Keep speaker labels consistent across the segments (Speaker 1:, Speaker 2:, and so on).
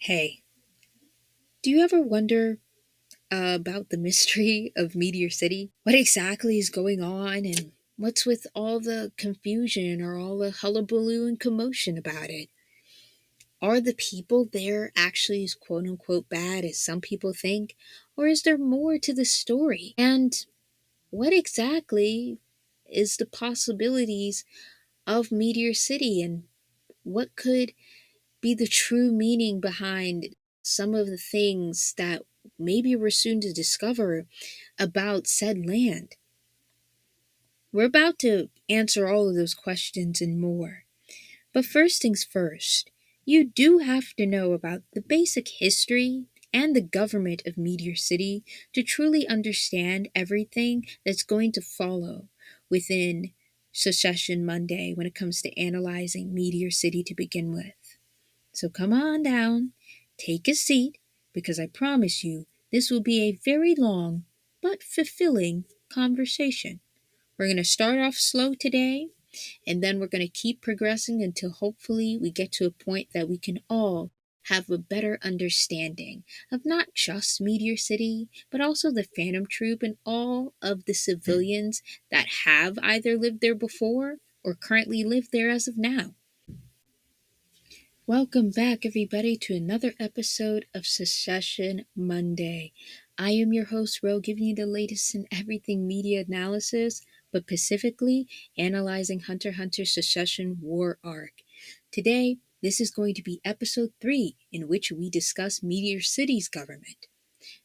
Speaker 1: Hey, do you ever wonder about the mystery of Meteor City? What exactly is going on and what's with all the confusion or all the hullabaloo and commotion about it? Are the people there actually as quote unquote bad as some people think? Or is there more to the story? And what exactly is the possibilities of Meteor City and what could be the true meaning behind some of the things that maybe we're soon to discover about said land? We're about to answer all of those questions and more. But first things first, you do have to know about the basic history and the government of Meteor City to truly understand everything that's going to follow within Secession Monday when it comes to analyzing Meteor City to begin with. So come on down, take a seat, because I promise you this will be a very long but fulfilling conversation. We're going to start off slow today, and then we're going to keep progressing until hopefully we get to a point that we can all have a better understanding of not just Meteor City, but also the Phantom Troop and all of the civilians that have either lived there before or currently live there as of now. Welcome back, everybody, to another episode of Secession Monday. I am your host, Ro, giving you the latest in everything media analysis, but specifically analyzing Hunter x Hunter Secession War Arc. Today, this is going to be episode 3, in which we discuss Meteor City's government.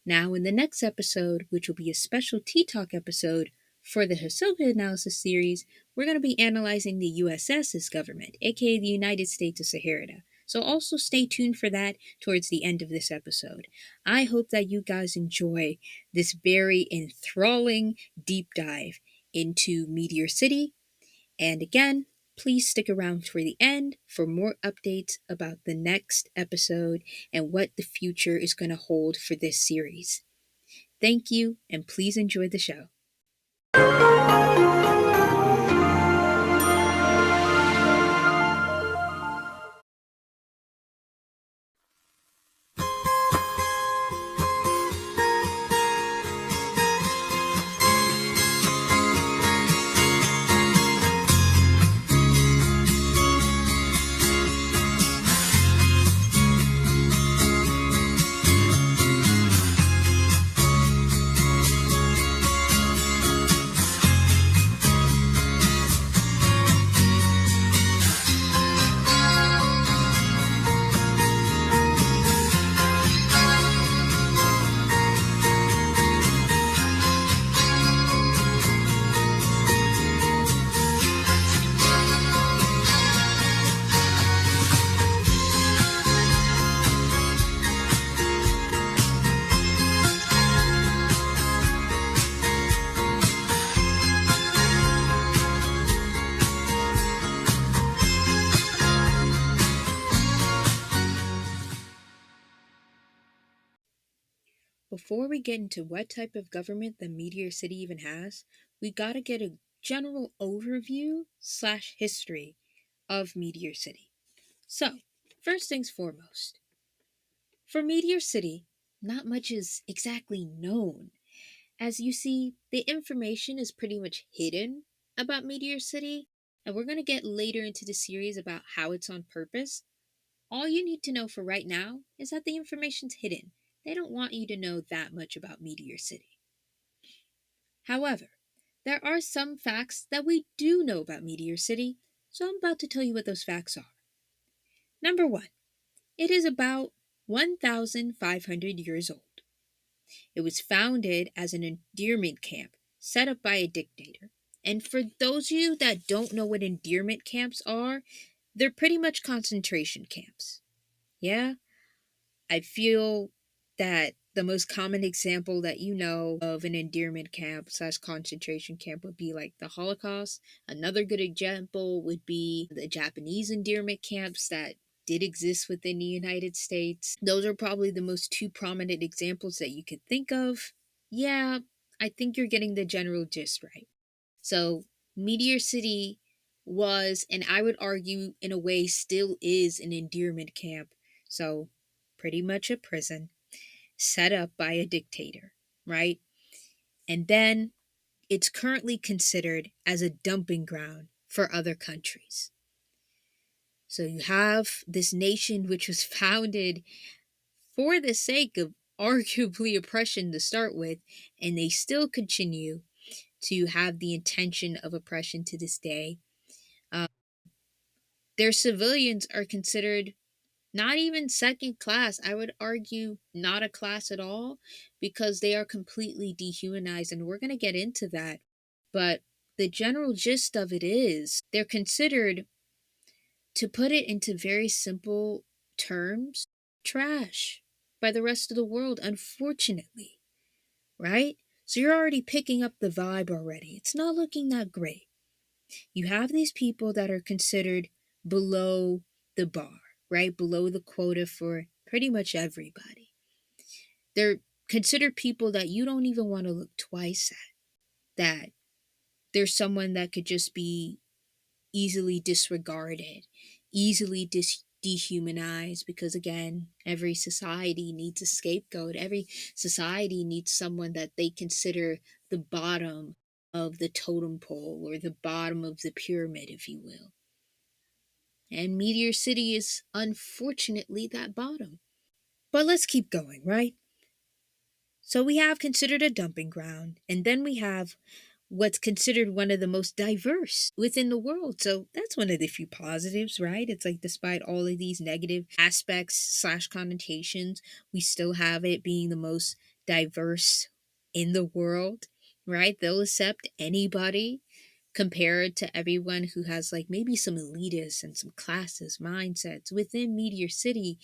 Speaker 1: Now, in the next episode, which will be a special Tea Talk episode for the Hisoka analysis series, we're going to be analyzing the USS's government, aka the United States of Sahara. So also stay tuned for that towards the end of this episode. I hope that you guys enjoy this very enthralling deep dive into Meteor City. And again, please stick around for the end for more updates about the next episode and what the future is going to hold for this series. Thank you, and please enjoy the show. Before we get into what type of government the Meteor City even has, we gotta get a general overview slash history of Meteor City. So, first things foremost, for Meteor City, not much is exactly known. As you see, the information is pretty much hidden about Meteor City, and we're going to get later into the series about how it's on purpose. All you need to know for right now is that the information's hidden. They don't want you to know that much about Meteor City. However, there are some facts that we do know about Meteor City, so I'm about to tell you what those facts are. Number 1, it is about 1,500 years old. It was founded as an endearment camp set up by a dictator. And for those of you that don't know what endearment camps are, they're pretty much concentration camps. Yeah, I feel that the most common example that you know of an endearment camp slash concentration camp would be like the Holocaust. Another good example would be the Japanese endearment camps that did exist within the United States. Those are probably the most two prominent examples that you could think of. Yeah, I think you're getting the general gist right. So, Meteor City was, and I would argue in a way still is, an endearment camp. So, pretty much a prison set up by a dictator, right? And then it's currently considered as a dumping ground for other countries. So you have this nation which was founded for the sake of arguably oppression to start with, and they still continue to have the intention of oppression to this day. Uh, their civilians are considered not even second class. I would argue not a class at all because they are completely dehumanized, and we're going to get into that. But the general gist of it is they're considered, to put it into very simple terms, trash by the rest of the world, unfortunately, right? So you're already picking up the vibe already. It's not looking that great. You have these people that are considered below the bar, right? Below the quota for pretty much everybody. They're considered people that you don't even want to look twice at. That there's someone that could just be easily disregarded, easily dehumanized, because again, every society needs a scapegoat. Every society needs someone that they consider the bottom of the totem pole or the bottom of the pyramid, if you will. And Meteor City is unfortunately that bottom. But let's keep going, right? So we have considered a dumping ground, and then we have what's considered one of the most diverse within the world. So that's one of the few positives, right? It's like despite all of these negative aspects slash connotations, we still have it being the most diverse in the world, right? They'll accept anybody compared to everyone who has like maybe some elitist and some classist mindsets within Meteor City.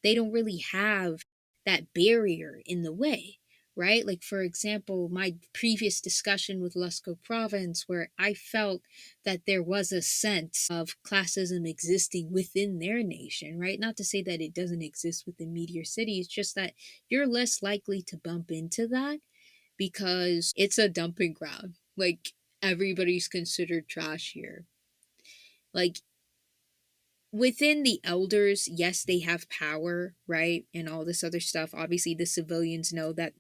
Speaker 1: They don't really have that barrier in the way, right? Like, for example, my previous discussion with Lusco Province, where I felt that there was a sense of classism existing within their nation, right? Not to say that it doesn't exist within Meteor City, it's just that you're less likely to bump into that because it's a dumping ground. Like, everybody's considered trash here. Like, within the elders, yes, they have power, right? And all this other stuff. Obviously, the civilians know that,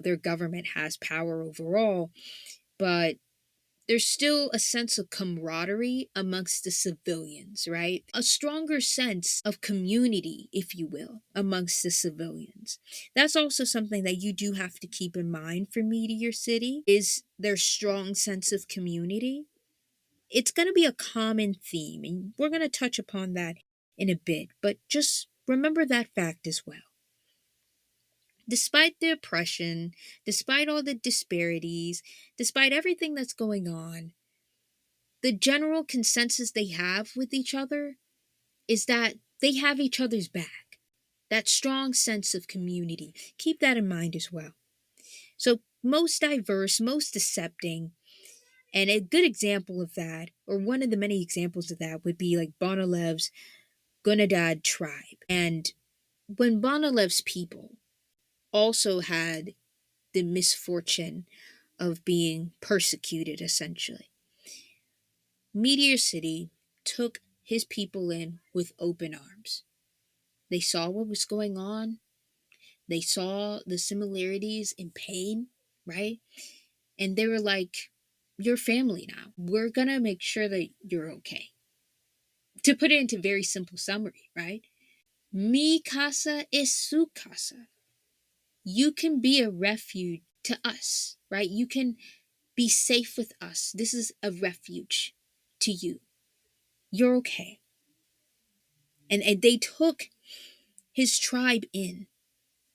Speaker 1: their government has power overall, but there's still a sense of camaraderie amongst the civilians, right? A stronger sense of community, if you will, amongst the civilians. That's also something that you do have to keep in mind for Meteor City is their strong sense of community. It's going to be a common theme, and we're going to touch upon that in a bit, but just remember that fact as well. Despite the oppression, despite all the disparities, despite everything that's going on, the general consensus they have with each other is that they have each other's back. That strong sense of community. Keep that in mind as well. So, most diverse, most accepting, and a good example of that, or one of the many examples of that, would be like Bonilev's Gunadad tribe. And when Bonilev's people also had the misfortune of being persecuted, essentially, Meteor City took his people in with open arms. They saw what was going on. They saw the similarities in pain, right? And they were like, "You're family now. We're going to make sure that you're okay." To put it into very simple summary, right? Mi casa es su casa. You can be a refuge to us, right? You can be safe with us. This is a refuge to you. You're okay. And they took his tribe in,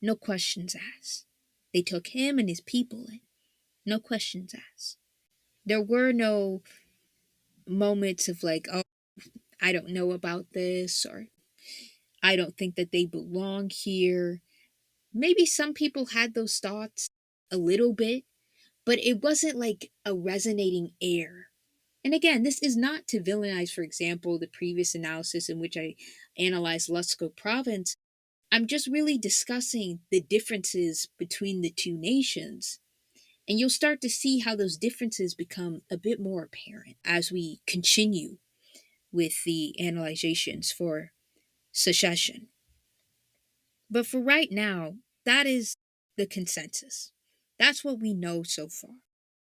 Speaker 1: no questions asked. They took him and his people in, no questions asked. There were no moments of like, oh, I don't know about this, or I don't think that they belong here. Maybe some people had those thoughts a little bit, but it wasn't like a resonating air. And again, this is not to villainize, for example, the previous analysis in which I analyzed Lusco Province. I'm just really discussing the differences between the two nations. And you'll start to see how those differences become a bit more apparent as we continue with the analyzations for secession. But for right now, that is the consensus. That's what we know so far.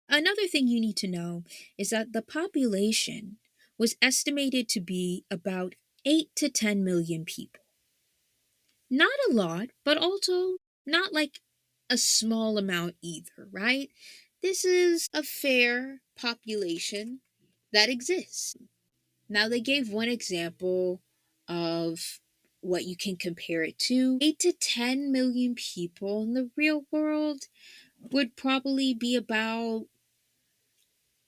Speaker 1: Another thing you need to know is that the population was estimated to be about 8 to 10 million people. Not a lot, but also not like a small amount either, right? This is a fair population that exists. Now, they gave one example of what you can compare it to. 8 to 10 million people in the real world would probably be about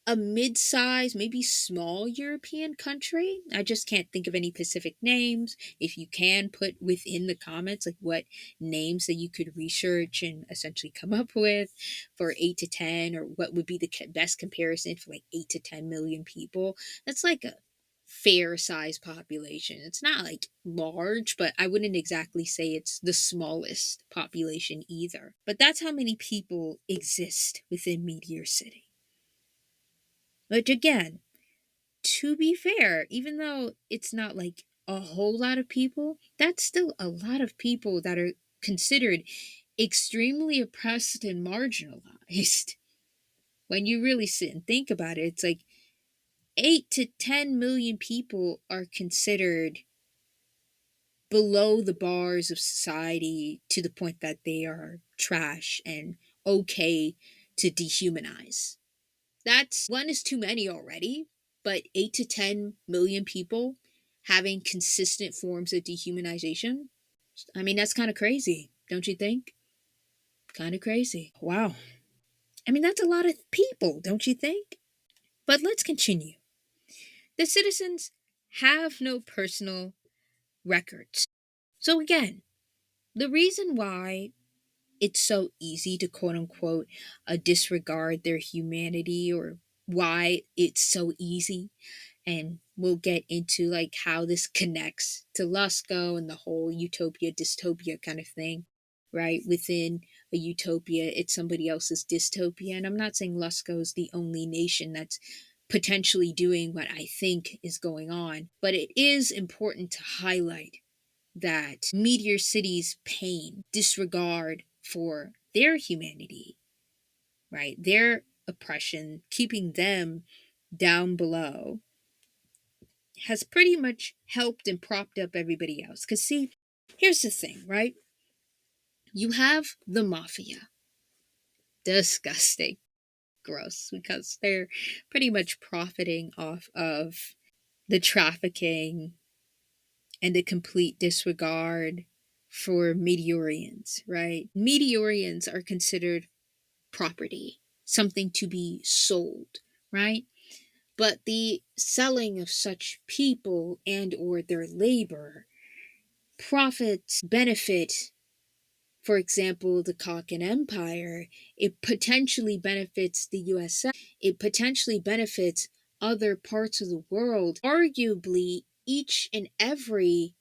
Speaker 1: a mid-sized, maybe small European country. I just can't think of any specific names. If you can put within the comments like what names that you could research and essentially come up with for 8 to 10, or what would be the best comparison for like 8 to 10 million people. That's like a fair size population. It's not like large, but I wouldn't exactly say it's the smallest population either. But that's how many people exist within Meteor City. Which again, to be fair, even though it's not like a whole lot of people, that's still a lot of people that are considered extremely oppressed and marginalized. When you really sit and think about it, it's like 8 to 10 million people are considered below the bars of society to the point that they are trash and okay to dehumanize. That's one is too many already, but 8 to 10 million people having consistent forms of dehumanization. I mean, that's kind of crazy, don't you think? Kind of crazy. Wow. I mean, that's a lot of people, don't you think? But let's continue. The citizens have no personal records. So, again, the reason why it's so easy to quote unquote disregard their humanity, or why it's so easy, and we'll get into like how this connects to Lusco and the whole utopia dystopia kind of thing, right? Within a utopia, it's somebody else's dystopia. And I'm not saying Lusco is the only nation that's potentially doing what I think is going on, but it is important to highlight that Meteor City's pain, disregard for their humanity, right? Their oppression, keeping them down below, has pretty much helped and propped up everybody else. Because, see, here's the thing, right? You have the mafia. Disgusting. Gross. Because they're pretty much profiting off of the trafficking and the complete disregard for Meteorians, right? Meteorians are considered property, something to be sold, right? But the selling of such people and or their labor profits benefit, for example, the Khakan Empire. It potentially benefits the USA. It potentially benefits other parts of the world. Arguably, each and every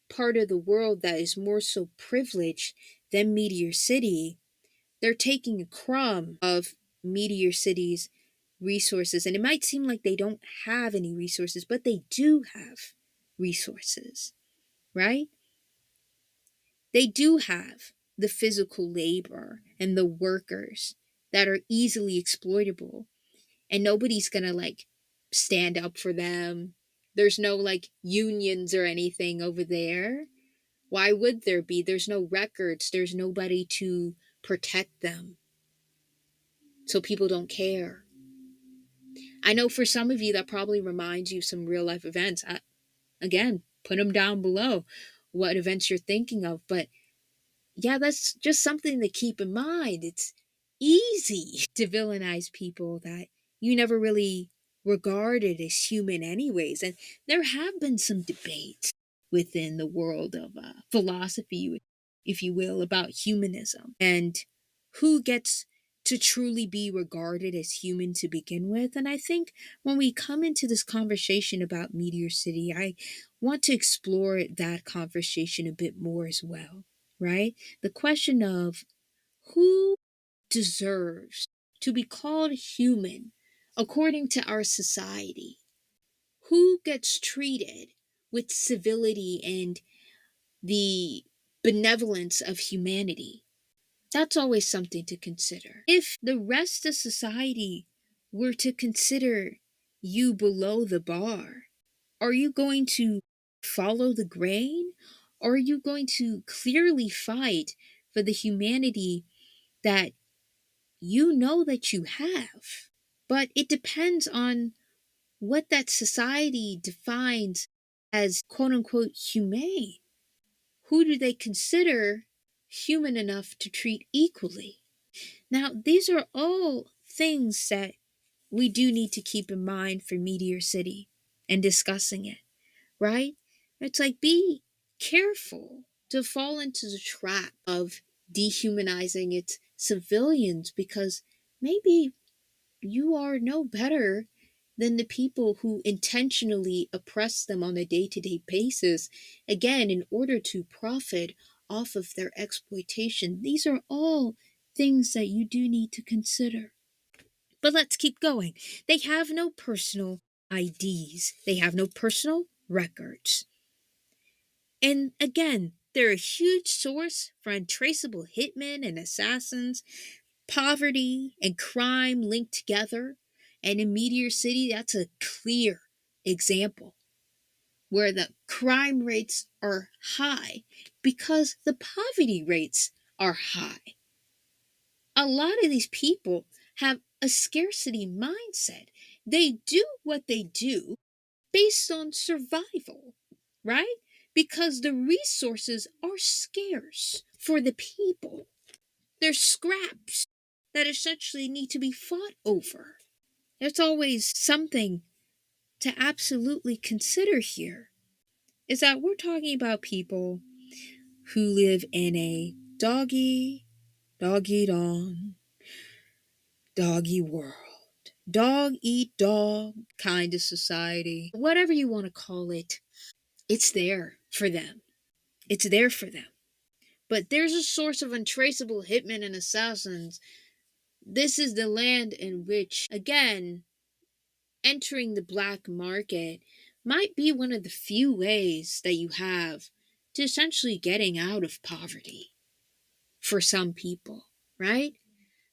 Speaker 1: part of the world that is more so privileged than Meteor City, they're taking a crumb of Meteor City's resources. And it might seem like they don't have any resources, but they do have resources, right? They do have the physical labor and the workers that are easily exploitable. And nobody's gonna like stand up for them. There's no like unions or anything over there. Why would there be? There's no records, there's nobody to protect them. So people don't care. I know for some of you that probably reminds you of some real life events. Again, put them down below what events you're thinking of. But yeah, that's just something to keep in mind. It's easy to villainize people that you never really regarded as human, anyways. And there have been some debates within the world of philosophy, if you will, about humanism and who gets to truly be regarded as human to begin with. And I think when we come into this conversation about Meteor City, I want to explore that conversation a bit more as well, right? The question of who deserves to be called human according to our society? Who gets treated with civility and the benevolence of humanity. That's always something to consider. If the rest of society were to consider you below the bar, are you going to follow the grain? Or are you going to clearly fight for the humanity that you know that you have? But it depends on what that society defines as quote unquote humane. Who do they consider human enough to treat equally? Now, these are all things that we do need to keep in mind for Meteor City and discussing it, right? It's like be careful to fall into the trap of dehumanizing its civilians because maybe you are no better than the people who intentionally oppress them on a day to day basis, again, in order to profit off of their exploitation. These are all things that you do need to consider. But let's keep going. They have no personal IDs, they have no personal records. And again, they're a huge source for untraceable hitmen and assassins, poverty and crime linked together. And in Meteor City, that's a clear example where the crime rates are high because the poverty rates are high. A lot of these people have a scarcity mindset. They do what they do based on survival, right? Because the resources are scarce for the people. They're scraps that essentially need to be fought over. There's always something to absolutely consider here is that we're talking about people who live in a dog eat doggy world. Dog eat dog kind of society. Whatever you want to call it, it's there for them. It's there for them. But there's a source of untraceable hitmen and assassins. This is the land in which, again, entering the black market might be one of the few ways that you have to essentially getting out of poverty for some people, right?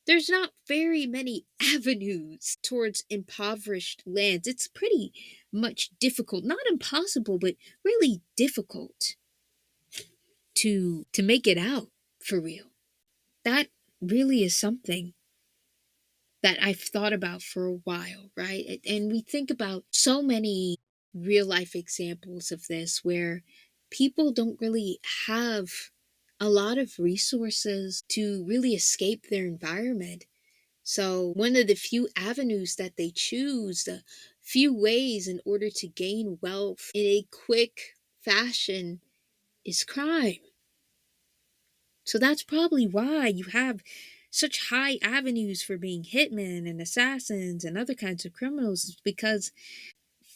Speaker 1: There's not very many avenues towards impoverished lands. It's pretty much difficult, not impossible, but really difficult to make it out for real. That really is something that I've thought about for a while, right? And we think about so many real life examples of this where people don't really have a lot of resources to really escape their environment. So, one of the few avenues that they choose, the few ways in order to gain wealth in a quick fashion is crime. So that's probably why you have such high avenues for being hitmen and assassins and other kinds of criminals, is because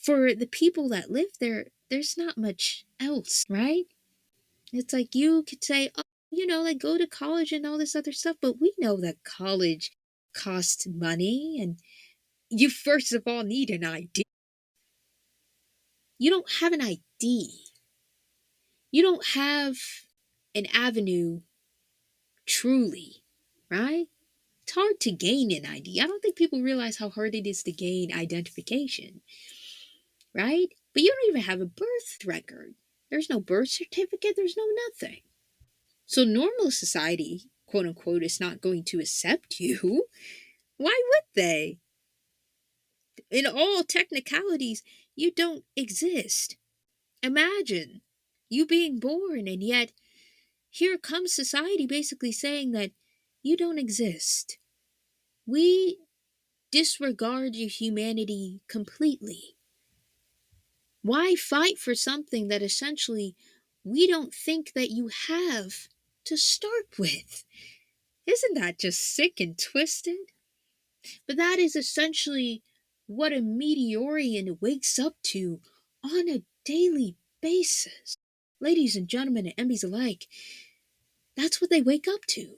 Speaker 1: for the people that live there, there's not much else, right? It's like you could say, oh, like go to college and all this other stuff, but we know that college costs money and you first of all need an ID. You don't have an ID. You don't have an avenue truly, right? It's hard to gain an ID. I don't think people realize how hard it is to gain identification, right? But you don't even have a birth record. There's no birth certificate, there's no nothing. So normal society, quote unquote, is not going to accept you. Why would they? In all technicalities, you don't exist. Imagine you being born, and yet here comes society basically saying that you don't exist. We disregard your humanity completely. Why fight for something that essentially we don't think that you have to start with? Isn't that just sick and twisted? But that is essentially what a Meteorian wakes up to on a daily basis. Ladies and gentlemen and MBs alike, that's what they wake up to.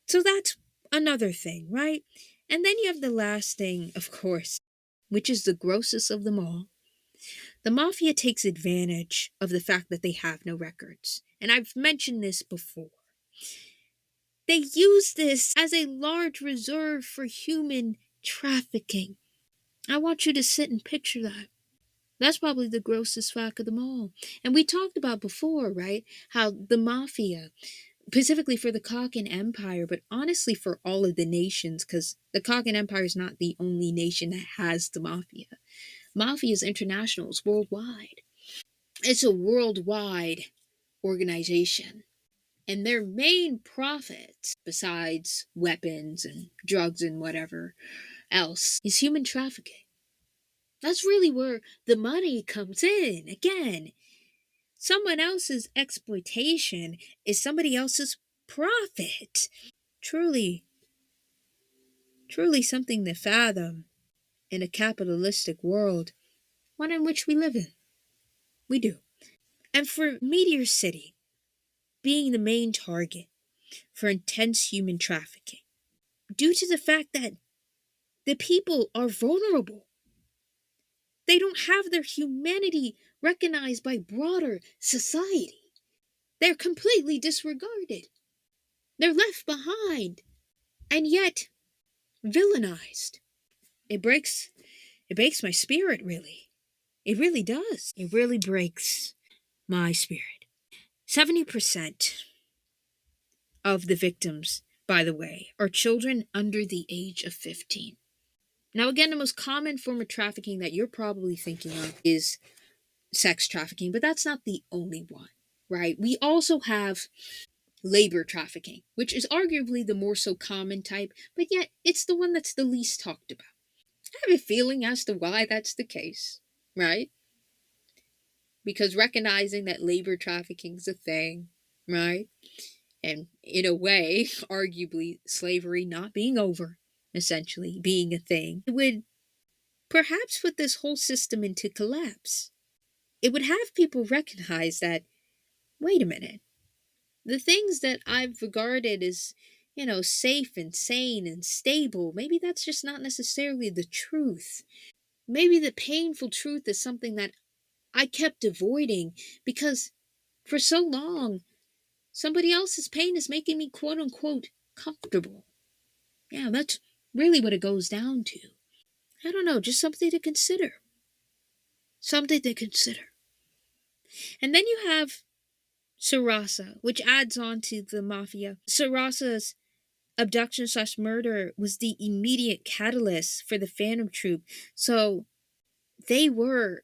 Speaker 1: So that's another thing, right? And then you have the last thing, of course, which is the grossest of them all. The mafia takes advantage of the fact that they have no records. And I've mentioned this before. They use this as a large reserve for human trafficking. I want you to sit and picture that. That's probably the grossest fact of them all. And we talked about before, right? How the mafia, specifically for the Khakin Empire, but honestly for all of the nations, because the Khakin Empire is not the only nation that has the mafia. Mafia is international, it's worldwide. It's a worldwide organization. And their main profit, besides weapons and drugs and whatever else, is human trafficking. That's really where the money comes in. Again, someone else's exploitation is somebody else's profit. Truly, truly something to fathom in a capitalistic world, one in which we live in. We do. And for Meteor City being the main target for intense human trafficking, due to the fact that the people are vulnerable, they don't have their humanity recognized by broader society. They're completely disregarded. They're left behind and yet villainized. It breaks it breaks my spirit, really. It really does. It really breaks my spirit. 70% of the victims, by the way, are children under the age of 15. Now, again, the most common form of trafficking that you're probably thinking of is sex trafficking, but that's not the only one, right? We also have labor trafficking, which is arguably the more so common type, but yet it's the one that's the least talked about. I have a feeling as to why that's the case, right? Because recognizing that labor trafficking is a thing, right? And in a way, arguably, slavery not being over, essentially being a thing, it would perhaps put this whole system into collapse. It would have people recognize that, wait a minute, the things that I've regarded as, safe and sane and stable, maybe that's just not necessarily the truth. Maybe the painful truth is something that I kept avoiding because for so long, somebody else's pain is making me quote unquote comfortable. Yeah, that's really what it goes down to. I don't know, just something to consider. Something to consider. And then you have Sarasa, which adds on to the mafia. Sarasa's abduction slash murder was the immediate catalyst for the Phantom Troop. So they were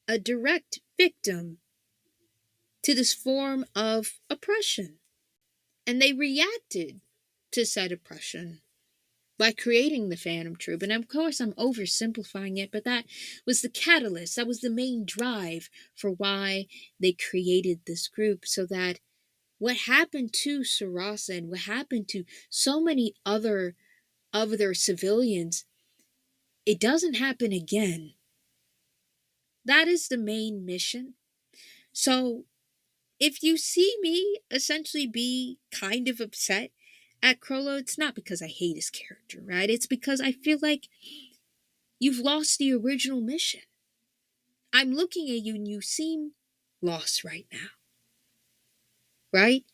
Speaker 1: a direct victim to this form of oppression. And they reacted to said oppression by creating the Phantom Troop. And of course, I'm oversimplifying it, but that was the catalyst. That was the main drive for why they created this group, so that what happened to Sarasa and what happened to so many other of their civilians, it doesn't happen again. That is the main mission. So if you see me essentially be kind of upset at Crollo, it's not because I hate his character, right? It's because I feel like you've lost the original mission. I'm looking at you and you seem lost right now, right?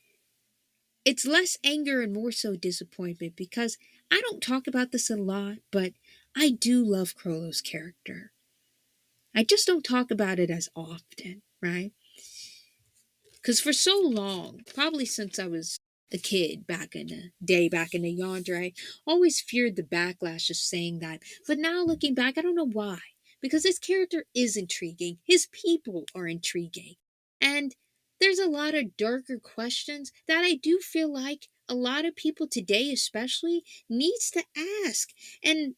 Speaker 1: It's less anger and more so disappointment because I don't talk about this a lot, but I do love Crollo's character. I just don't talk about it as often, right? Because for so long, probably since I was a kid back in the day, back in the yonder, I always feared the backlash of saying that. But now looking back, I don't know why. Because his character is intriguing. His people are intriguing. And there's a lot of darker questions that I do feel like a lot of people today especially needs to ask. And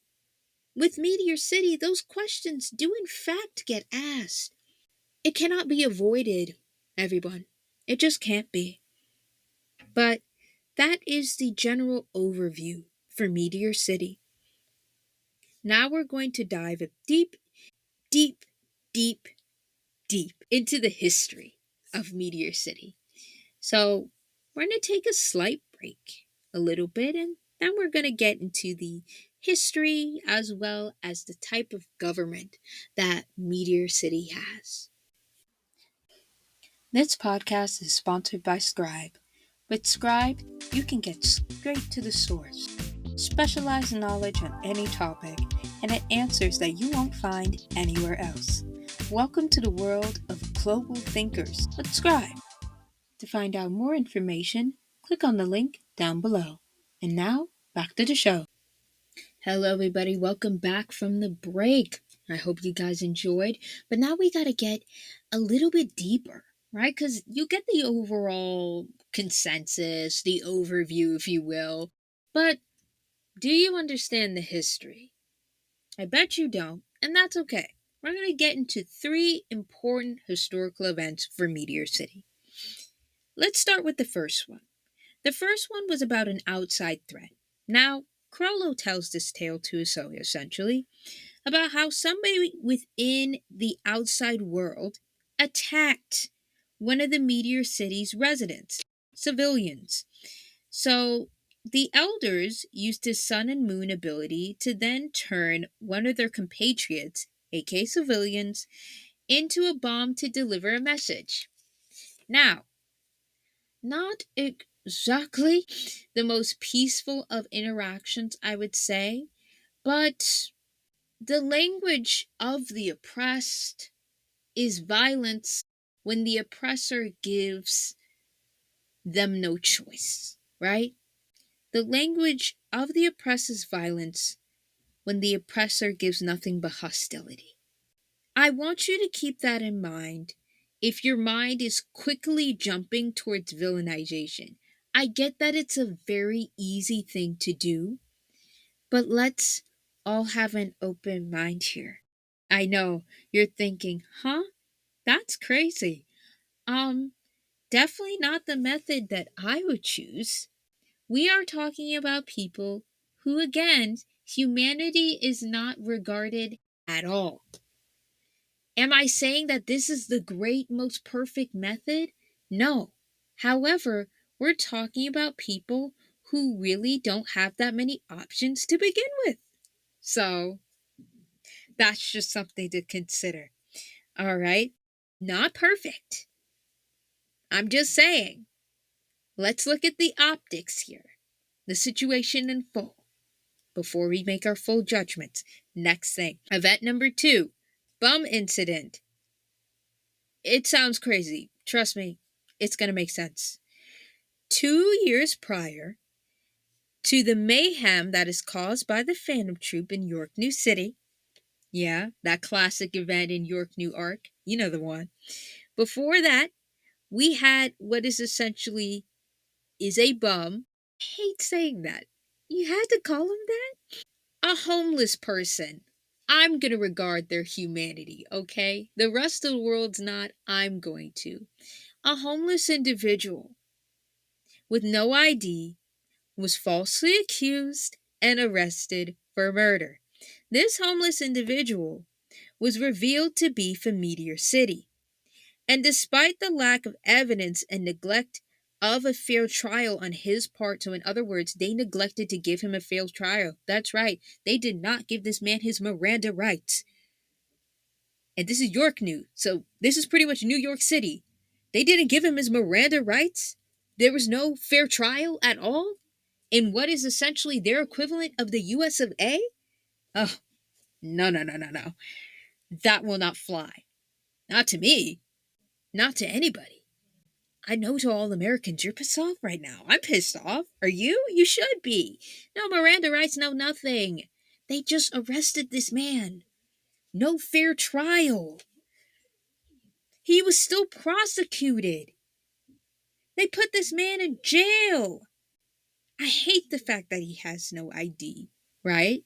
Speaker 1: with Meteor City, those questions do in fact get asked. It cannot be avoided, everyone. It just can't be. But that is the general overview for Meteor City. Now we're going to dive deep, deep, deep, deep into the history of Meteor City. So we're going to take a slight break a little bit, and then we're going to get into the history, as well as the type of government that Meteor City has. This podcast is sponsored by Scribe. With Scribe, you can get straight to the source, specialized knowledge on any topic, and it answers that you won't find anywhere else. Welcome to the world of global thinkers with Scribe. To find out more information, click on the link down below. And now, back to the show. Hello, everybody. Welcome back from the break. I hope you guys enjoyed. But now we got to get a little bit deeper, right? Because you get the overall consensus, the overview, if you will. But do you understand the history? I bet you don't, and that's okay. We're going to get into 3 important historical events for Meteor City. Let's start with the first one. The first one was about an outside threat. Now, Crollo tells this tale to Isoya, essentially, about how somebody within the outside world attacked one of the Meteor City's residents, civilians. So, the elders used his sun and moon ability to then turn one of their compatriots, aka civilians, into a bomb to deliver a message. Now, not exactly the most peaceful of interactions, I would say, but the language of the oppressed is violence when the oppressor gives them no choice, right? The language of the oppressed is violence when the oppressor gives nothing but hostility. I want you to keep that in mind if your mind is quickly jumping towards villainization. I get that it's a very easy thing to do, but let's all have an open mind here. I know you're thinking, huh? That's crazy. Um, Definitely not the method that I would choose. We are talking about people who, again, humanity is not regarded at all. Am I saying that this is the great, most perfect method? No. However, we're talking about people who really don't have that many options to begin with. So, that's just something to consider. All right? Not perfect. I'm just saying. Let's look at the optics here, the situation in full, before we make our full judgments. Next thing, event number 2, bum incident. It sounds crazy. Trust me, it's going to make sense. 2 years prior to the mayhem that is caused by the Phantom Troop in York, New City, yeah, that classic event in York, New Ark, you know the one. Before that, we had what is essentially is a bum. I hate saying that. You had to call him that? A homeless person. I'm going to regard their humanity, okay? The rest of the world's not. I'm going to. A homeless individual with no ID was falsely accused and arrested for murder. This homeless individual was revealed to be from Meteor City. And despite the lack of evidence and neglect of a fair trial on his part, so in other words, they neglected to give him a fair trial. That's right, they did not give this man his Miranda rights. And this is York New, so this is pretty much New York City. They didn't give him his Miranda rights. There was no fair trial at all in what is essentially their equivalent of the US of A? Oh, no, no, no, no, no. That will not fly. Not to me. Not to anybody. I know to all Americans, you're pissed off right now. I'm pissed off. Are you? You should be. No Miranda rights, no nothing. They just arrested this man. No fair trial. He was still prosecuted. They put this man in jail. I hate the fact that he has no ID, right?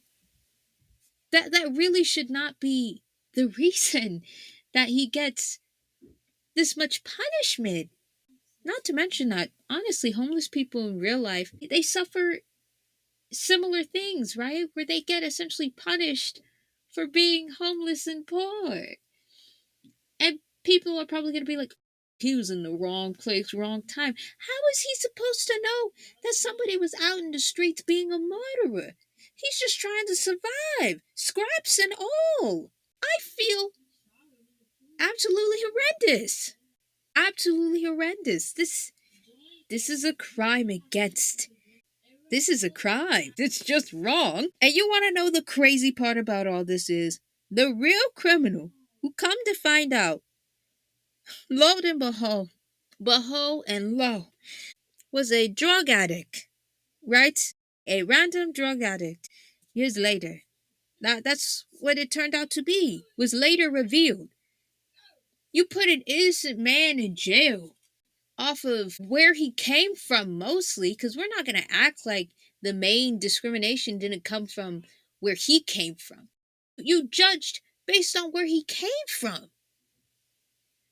Speaker 1: That really should not be the reason that he gets this much punishment. Not to mention that, honestly, homeless people in real life, they suffer similar things, right? Where they get essentially punished for being homeless and poor. And people are probably going to be like, he was in the wrong place, wrong time. How is he supposed to know that somebody was out in the streets being a murderer? He's just trying to survive, scraps and all. I feel absolutely horrendous. Absolutely horrendous. This is a crime against. This is a crime. It's just wrong. And you want to know the crazy part about all this is the real criminal who come to find out, lo and behold and lo, was a drug addict, right? A random drug addict. Years later. That's what it turned out to be, was later revealed. You put an innocent man in jail off of where he came from mostly, because we're not going to act like the main discrimination didn't come from where he came from. You judged based on where he came from.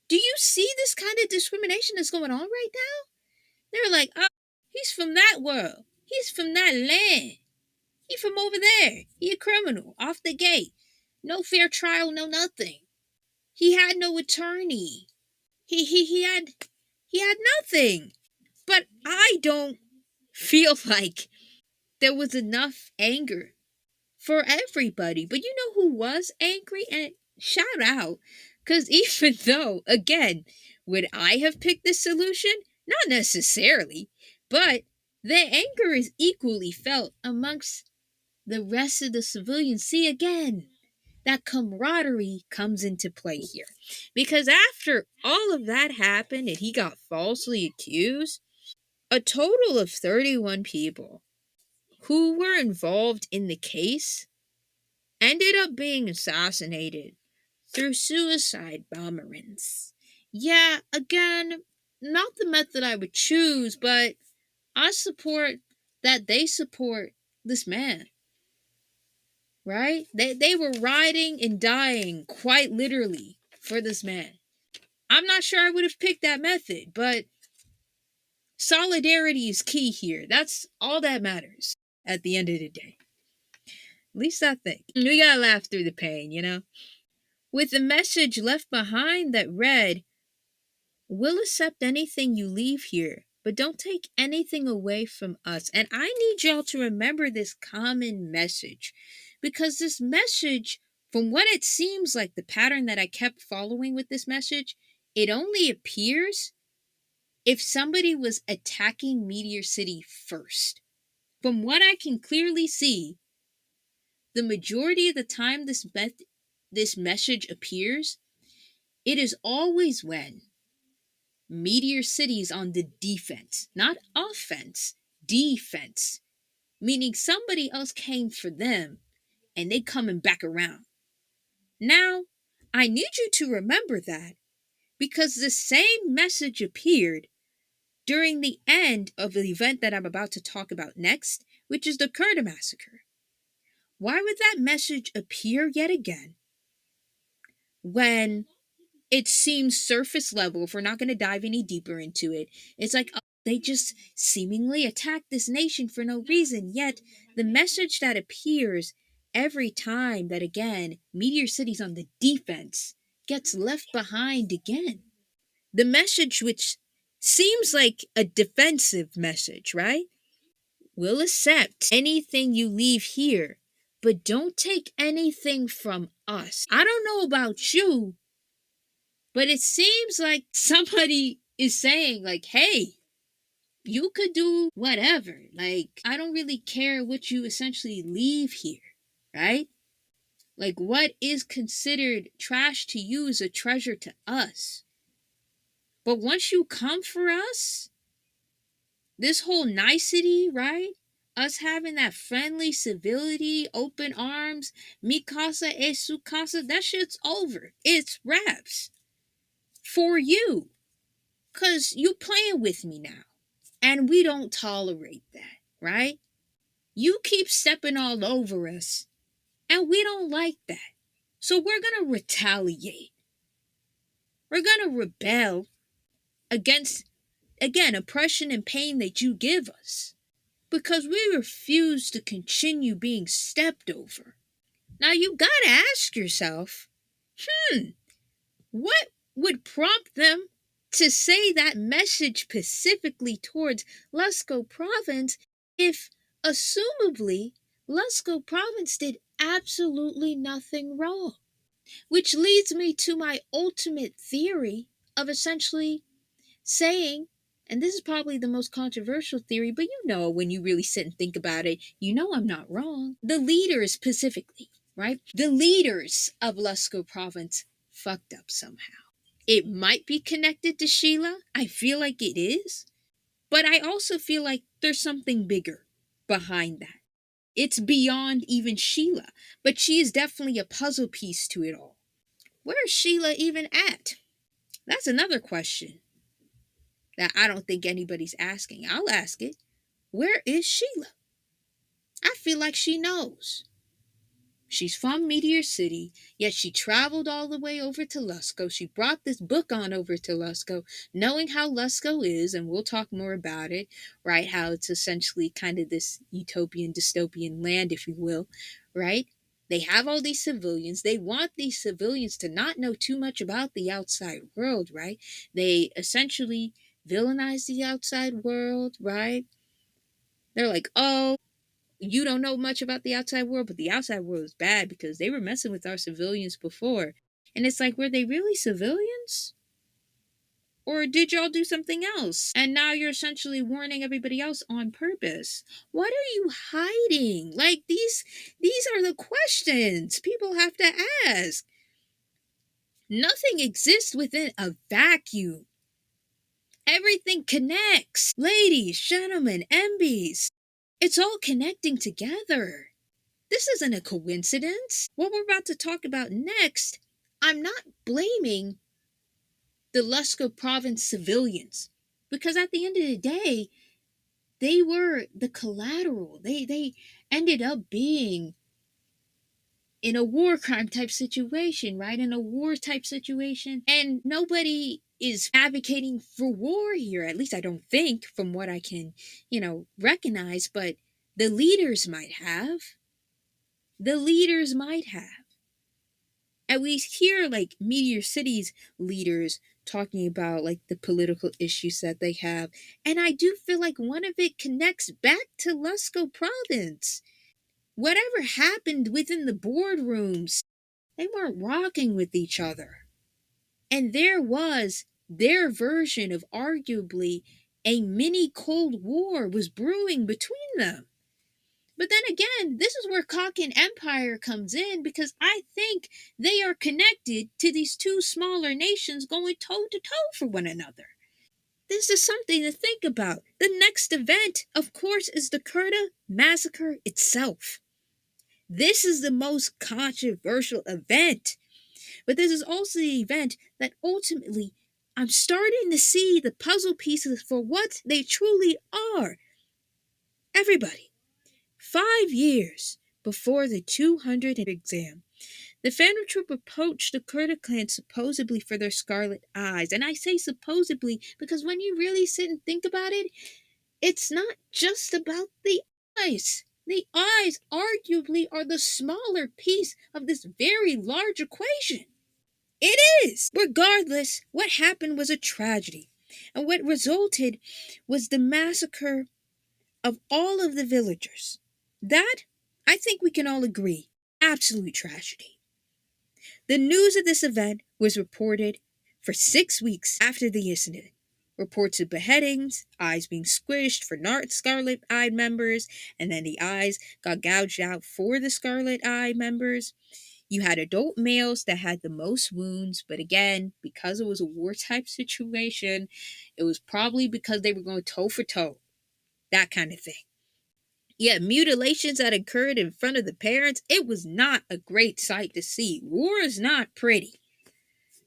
Speaker 1: Do you see this kind of discrimination that's going on right now? They're like, oh, he's from that world. He's from that land. He from over there. He a criminal. Off the gate. No fair trial, no nothing. He had no attorney. He had nothing. But I don't feel like there was enough anger for everybody. But you know who was angry? And shout out. Because even though, again, would I have picked this solution? Not necessarily. But the anger is equally felt amongst the rest of the civilians. See, again, that camaraderie comes into play here. Because after all of that happened and he got falsely accused, a total of 31 people who were involved in the case ended up being assassinated through suicide bomberings. Yeah, again, not the method I would choose, but I support that they support this man. Right? They were riding and dying quite literally for this man. I'm not sure I would have picked that method, but solidarity is key here. That's all that matters at the end of the day. At least I think. We gotta laugh through the pain, you know? With a message left behind that read, "We'll accept anything you leave here, but don't take anything away from us." And I need y'all to remember this common message, because this message, from what it seems like, the pattern that I kept following with this message, it only appears if somebody was attacking Meteor City first. From what I can clearly see, the majority of the time this message appears, it is always when Meteor City's on the defense, not offense, defense, meaning somebody else came for them and they coming back around. Now, I need you to remember that, because the same message appeared during the end of the event that I'm about to talk about next, which is the Kurda massacre. Why would that message appear yet again when it seems surface level, if we're not going to dive any deeper into it? It's like, oh, they just seemingly attacked this nation for no reason. Yet the message that appears every time that, again, Meteor City's on the defense gets left behind again. The message, which seems like a defensive message, right? We'll accept anything you leave here, but don't take anything from us. I don't know about you, but it seems like somebody is saying, like, hey, you could do whatever. Like, I don't really care what you essentially leave here, right? Like, what is considered trash to you is a treasure to us. But once you come for us, this whole nicety, right? Us having that friendly civility, open arms, mi casa es su casa, that shit's over. It's wraps. For you. Because you playing with me now. And we don't tolerate that, right? You keep stepping all over us. And we don't like that. So we're going to retaliate. We're going to rebel against, again, oppression and pain that you give us. Because we refuse to continue being stepped over. Now you gotta ask yourself, what would prompt them to say that message specifically towards Lusco province if, assumably, Lusco province did absolutely nothing wrong. Which leads me to my ultimate theory of essentially saying, and this is probably the most controversial theory, but you know, when you really sit and think about it, you know I'm not wrong. The leaders specifically, right? The leaders of Lusco province fucked up somehow. It might be connected to Sheila. I feel like it is. But I also feel like there's something bigger behind that. It's beyond even Sheila, but she is definitely a puzzle piece to it all. Where is Sheila even at? That's another question that I don't think anybody's asking. I'll ask it. Where is Sheila? I feel like she knows. She's from Meteor City, yet she traveled all the way over to Lusco. She brought this book on over to Lusco, knowing how Lusco is, and we'll talk more about it, right? How it's essentially kind of this utopian, dystopian land, if you will, right? They have all these civilians. They want these civilians to not know too much about the outside world, right? They essentially villainize the outside world, right? They're like, oh, you don't know much about the outside world, but the outside world is bad because they were messing with our civilians before. And it's like, were they really civilians? Or did y'all do something else? And now you're essentially warning everybody else on purpose. What are you hiding? Like these are the questions people have to ask. Nothing exists within a vacuum. Everything connects. Ladies, gentlemen, MBs. It's all connecting together. This isn't a coincidence. What we're about to talk about next, I'm not blaming the Lusco province civilians because at the end of the day, they were the collateral. They ended up being in a war crime type situation, right? In a war type situation. And nobody is advocating for war here. At least I don't think from what I can, recognize, but the leaders might have. The leaders might have. And we hear like Meteor City's leaders talking about like the political issues that they have. And I do feel like one of it connects back to Lusco province. Whatever happened within the boardrooms, they weren't rocking with each other. And there was their version of arguably a mini Cold War was brewing between them. But then again, this is where Kakin Empire comes in because I think they are connected to these two smaller nations going toe to toe for one another. This is something to think about. The next event, of course, is the Kurta massacre itself. This is the most controversial event. But this is also the event that ultimately I'm starting to see the puzzle pieces for what they truly are. Everybody. 5 years before the 200th exam, the Phantom Troop approached the Kurta clan supposedly for their scarlet eyes. And I say supposedly because when you really sit and think about it, it's not just about the eyes. The eyes arguably are the smaller piece of this very large equation. It is! Regardless, what happened was a tragedy. And what resulted was the massacre of all of the villagers. That, I think we can all agree, absolute tragedy. The news of this event was reported for 6 weeks after the incident. Reports of beheadings, eyes being squished for scarlet-eyed members, and then the eyes got gouged out for the scarlet-eyed members. You had adult males that had the most wounds, but again, because it was a war-type situation, it was probably because they were going toe for toe. That kind of thing. Yeah, mutilations that occurred in front of the parents, it was not a great sight to see. War is not pretty.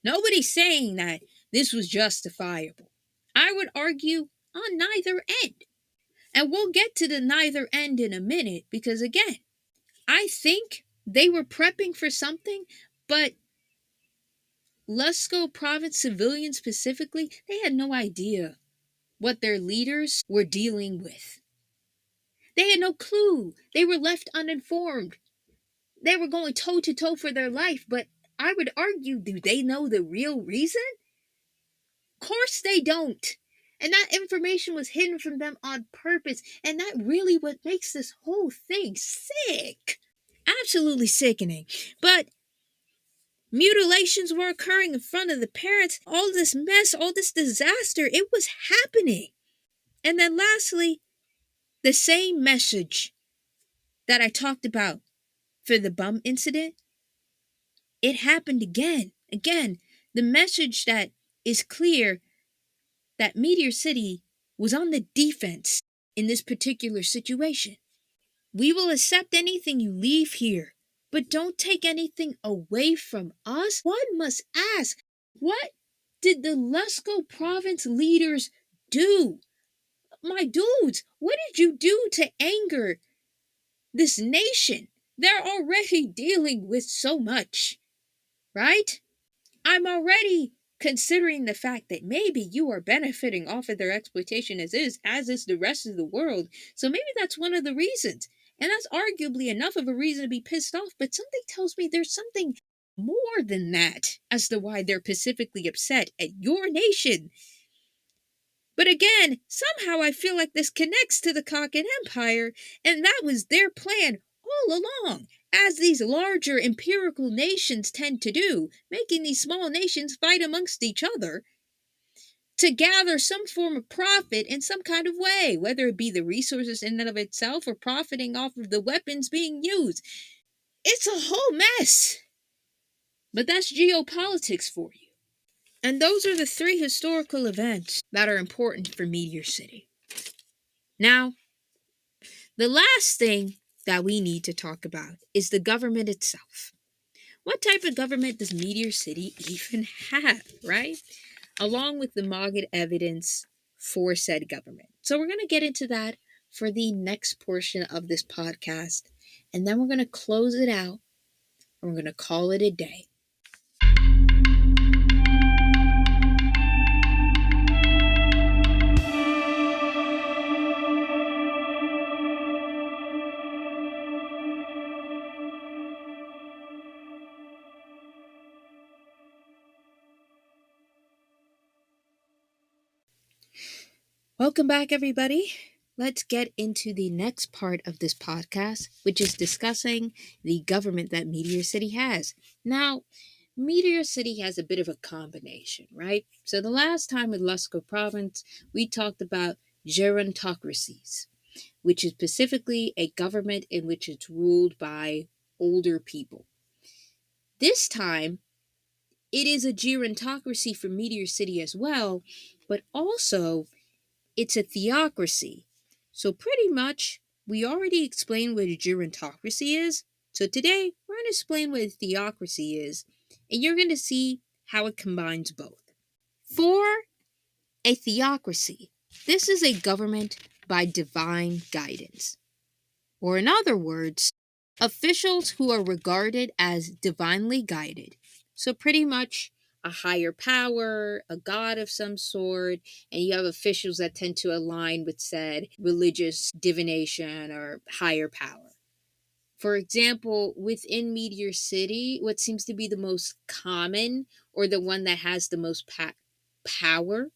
Speaker 1: Nobody's saying that this was justifiable. I would argue on neither end. And we'll get to the neither end in a minute because, again, I think they were prepping for something, but Lusco province civilians specifically, they had no idea what their leaders were dealing with. They had no clue. They were left uninformed. They were going toe to toe for their life, but I would argue, do they know the real reason? Of course they don't. And that information was hidden from them on purpose. And that really what makes this whole thing sick. Absolutely sickening. But mutilations were occurring in front of the parents. All this mess, all this disaster, it was happening. And then lastly, the same message that I talked about for the bum incident, it happened again. Again, the message that is clear that Meteor City was on the defense in this particular situation. We will accept anything you leave here, but don't take anything away from us. One must ask, what did the Lusco province leaders do? My dudes, what did you do to anger this nation? They're already dealing with so much, right? I'm already considering the fact that maybe you are benefiting off of their exploitation as is the rest of the world. So maybe that's one of the reasons. And that's arguably enough of a reason to be pissed off, but something tells me there's something more than that as to why they're specifically upset at your nation. But again, somehow I feel like this connects to the Kakin Empire, and that was their plan all along, as these larger empirical nations tend to do, making these small nations fight amongst each other to gather some form of profit in some kind of way, whether it be the resources in and of itself or profiting off of the weapons being used. It's a whole mess. But that's geopolitics for you. And those are the three historical events that are important for Meteor City. Now, the last thing that we need to talk about is the government itself. What type of government does Meteor City even have, right? Along with the Maggid evidence for said government. So we're going to get into that for the next portion of this podcast. And then we're going to close it out and we're going to call it a day. Welcome back, everybody. Let's get into the next part of this podcast, which is discussing the government that Meteor City has. Now, Meteor City has a bit of a combination, right? So the last time with Lusco Province, we talked about gerontocracies, which is specifically a government in which it's ruled by older people. This time, it is a gerontocracy for Meteor City as well, but also it's a theocracy. So pretty much, we already explained what a gerontocracy is. So today, we're going to explain what a theocracy is, and you're going to see how it combines both. For a theocracy, this is a government by divine guidance. Or in other words, officials who are regarded as divinely guided. So pretty much a higher power, a god of some sort, and you have officials that tend to align with said religious divination or higher power. For example, within Meteor City, what seems to be the most common or the one that has the most power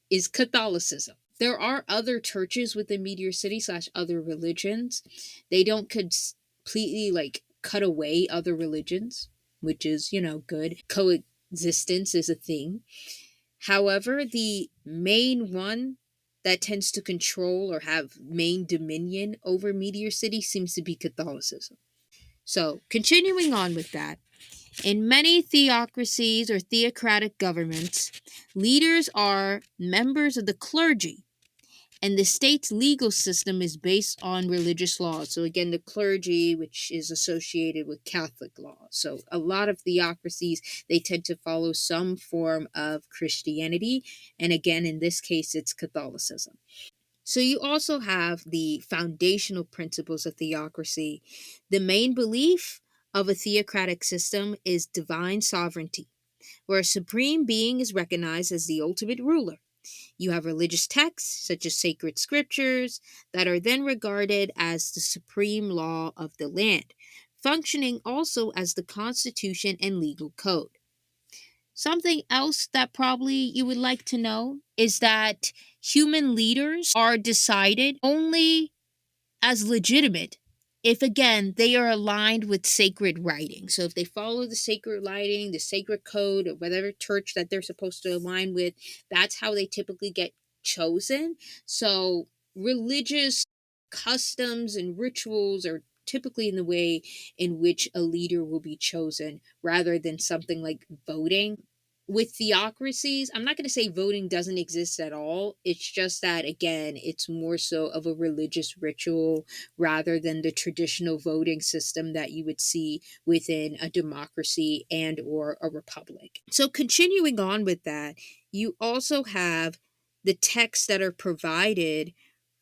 Speaker 1: is Catholicism. There are other churches within Meteor City / other religions. They don't completely cut away other religions, which is, good. Coexistence is a thing. However, the main one that tends to control or have main dominion over Meteor City seems to be Catholicism. So, continuing on with that, in many theocracies or theocratic governments, leaders are members of the clergy, and the state's legal system is based on religious laws. So again, the clergy, which is associated with Catholic law. So a lot of theocracies, they tend to follow some form of Christianity. And again, in this case, it's Catholicism. So you also have the foundational principles of theocracy. The main belief of a theocratic system is divine sovereignty, where a supreme being is recognized as the ultimate ruler. You have religious texts, such as sacred scriptures, that are then regarded as the supreme law of the land, functioning also as the constitution and legal code. Something else that probably you would like to know is that human leaders are decided only as legitimate if, again, they are aligned with sacred writing. So if they follow the sacred writing, the sacred code, or whatever church that they're supposed to align with, that's how they typically get chosen. So religious customs and rituals are typically in the way in which a leader will be chosen rather than something like voting. With theocracies, I'm not going to say voting doesn't exist at all. It's just that, again, it's more so of a religious ritual rather than the traditional voting system that you would see within a democracy and or a republic. So continuing on with that, you also have the texts that are provided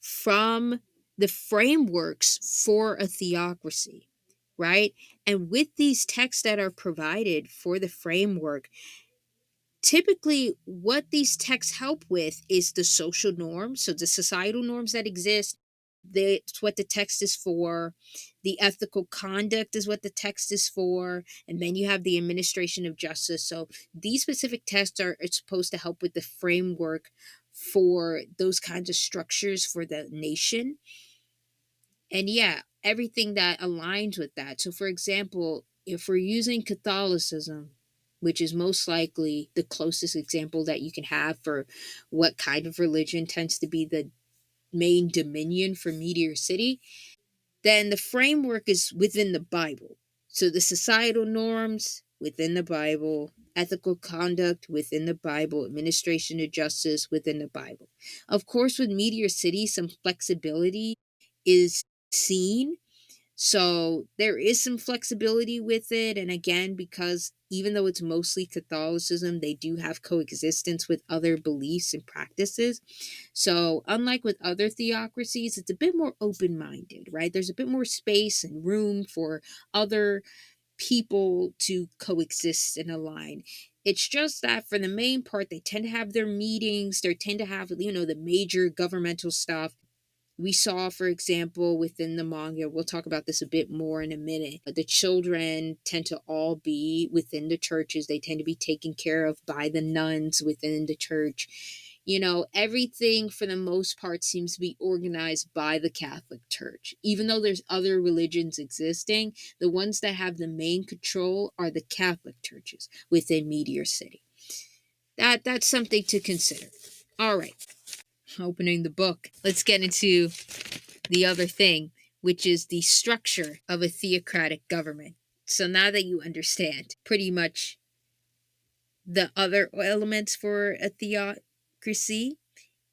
Speaker 1: from the frameworks for a theocracy, right? And with these texts that are provided for the framework, typically what these texts help with is the social norms, so the societal norms that exist. That's what the text is for. The ethical conduct is what the text is for. And then you have the administration of justice. So these specific texts are supposed to help with the framework for those kinds of structures for the nation. And yeah, everything that aligns with that. So, for example, if we're using Catholicism, which is most likely the closest example that you can have for what kind of religion tends to be the main dominion for Meteor City, then the framework is within the Bible. So, the societal norms within the Bible, ethical conduct within the Bible, administration of justice within the Bible. Of course, with Meteor City, some flexibility is seen, so there is some flexibility with it. And again, because even though it's mostly Catholicism, they do have coexistence with other beliefs and practices. So unlike with other theocracies, it's a bit more open minded, right? There's a bit more space and room for other people to coexist and align. It's just that for the main part, they tend to have their meetings, they tend to have, the major governmental stuff. We saw, for example, within the manga, we'll talk about this a bit more in a minute, but the children tend to all be within the churches. They tend to be taken care of by the nuns within the church. Everything for the most part seems to be organized by the Catholic Church. Even though there's other religions existing, the ones that have the main control are the Catholic churches within Meteor City. That's something to consider. All right. Opening the book. Let's get into the other thing, which is the structure of a theocratic government. So now that you understand pretty much the other elements for a theocracy,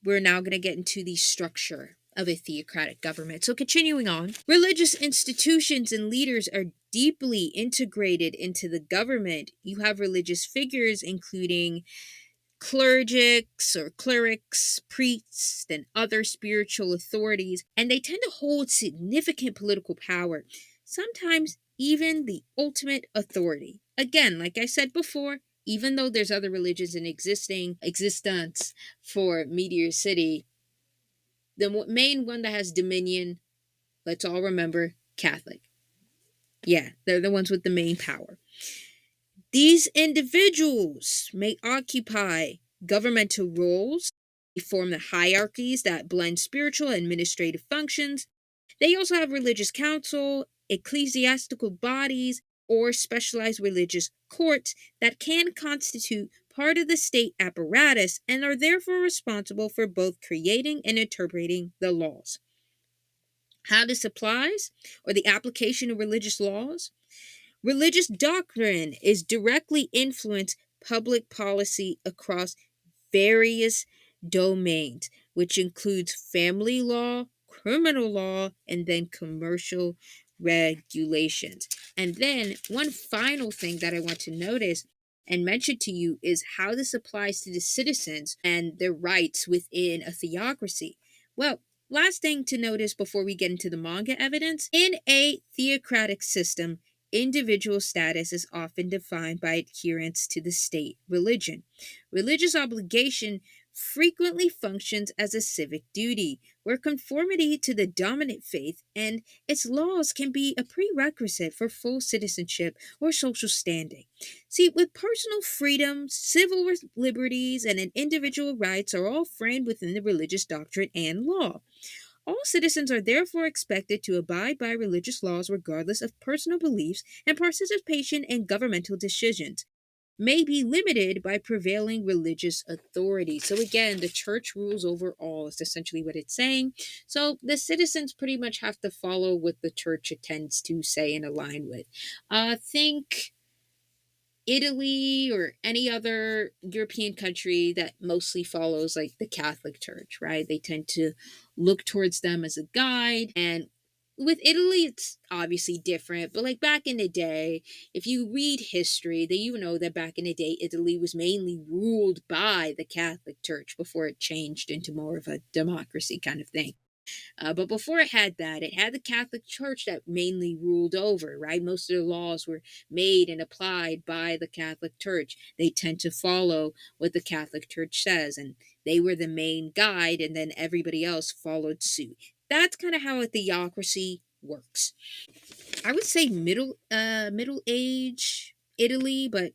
Speaker 1: we're now going to get into the structure of a theocratic government. So continuing on, religious institutions and leaders are deeply integrated into the government. You have religious figures including clerics, priests, and other spiritual authorities, and they tend to hold significant political power, sometimes even the ultimate authority. Again, like I said before, even though there's other religions in existence for Meteor City, the main one that has dominion, let's all remember, Catholic. Yeah, they're the ones with the main power. These individuals may occupy governmental roles. They form the hierarchies that blend spiritual and administrative functions. They also have religious council, ecclesiastical bodies, or specialized religious courts that can constitute part of the state apparatus and are therefore responsible for both creating and interpreting the laws. How this applies, or the application of religious laws. Religious doctrine is directly influenced public policy across various domains, which includes family law, criminal law, and then commercial regulations. And then one final thing that I want to notice and mention to you is how this applies to the citizens and their rights within a theocracy. Well, last thing to notice before we get into the manga evidence, in a theocratic system, individual status is often defined by adherence to the state religion. Religious obligation frequently functions as a civic duty, where conformity to the dominant faith and its laws can be a prerequisite for full citizenship or social standing. See, with personal freedom, civil liberties, and an individual rights are all framed within the religious doctrine and law. All citizens are therefore expected to abide by religious laws regardless of personal beliefs, and participation in governmental decisions may be limited by prevailing religious authority. So again, the church rules over all is essentially what it's saying. So the citizens pretty much have to follow what the church tends to say and align with. Think Italy or any other European country that mostly follows like the Catholic Church, right? They tend to look towards them as a guide. And with Italy, it's obviously different, but like back in the day, if you read history, then you know that back in the day, Italy was mainly ruled by the Catholic Church before it changed into more of a democracy kind of thing. But before it had that, it had the Catholic Church that mainly ruled over, right? Most of the laws were made and applied by the Catholic Church. They tend to follow what the Catholic Church says, and they were the main guide, and then everybody else followed suit. That's kind of how a theocracy works. I would say middle age Italy, but